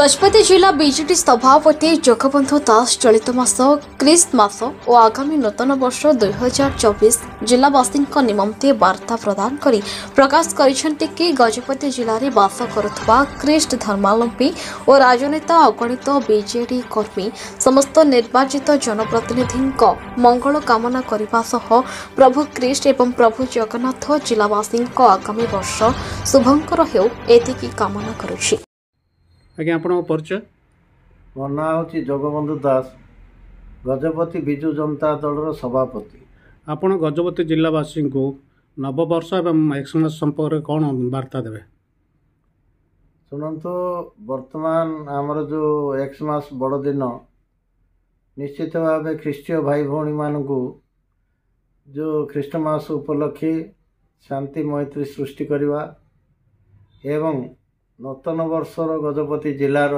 गजपति जिला बीजेडी सभापति जगबंधु दास चलित मास क्रिस्ट मास और आगामी नूतन वर्ष 2024 जिलावासी निमंते वार्ता प्रदान करी प्रकाश करिसेंति कि गजपति जिले में बास करुवा क्रिस्ट धर्मावलंबी और राजनेता अगणित बीजेडी कर्मी समस्त निर्वाचित जनप्रतिनिधि मंगल कामना करने सह प्रभु क्रिस्ट एवं प्रभु जगन्नाथ जिलावासी आगामी वर्ष शुभंकर हो एतिकी कामना करुछि। आज्ञा आपण परिचय मो ना हूँ जगबंधु दास गजपति विजु जनता दल सभापति। आपण गजपति जिलावासी को नववर्ष एवं एक्समास संपर्क कौन वार्ता देवे? शुणु वर्तमान आमर जो एक्समास बड़ दिन निश्चित भाव ख्रीष्टीय भाई भौणी मान जो ख्रीष्टमास उपलक्षे शांति मैत्री सृष्टि करवा एवं नूतन वर्षर गजपति जिलार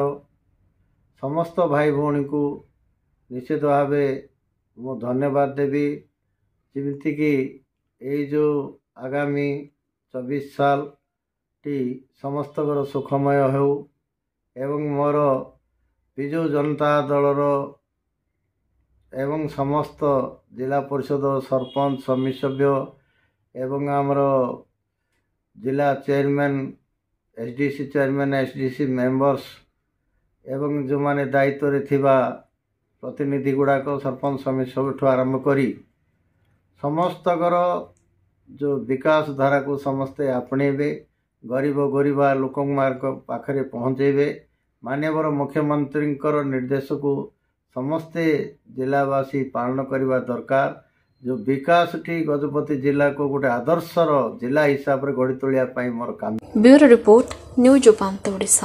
समस्त भाई भौणी को निश्चित भाव मु धन्यवाद देवी जमीती कि ये जो आगामी 24 साल टी समस्त सुखमय हो एवं मोर विजु जनता दलर एवं समस्त जिला परिषद सरपंच समिति सभ्य एवं आमर जिला chairman SDC chairman SDC members एवं जो माने दायित्व रे थिबा प्रतिनिधि गुड़ाक सरपंच समिति सब आरंभ करी समस्तकर जो विकास धारा को समस्ते आपणेबे गरीब गरीबा लोक पाखरे पहुँचेबे माननीय मुख्यमंत्री निर्देश को समस्ते जिलावासी पालन करने दरकार। जो विकास टी गजपति जिला को गोटे आदर्शर जिला हिसाब से गढ़ी तोलिया मोर काम। ब्यूरो रिपोर्ट न्यूज उपांत ओडिशा।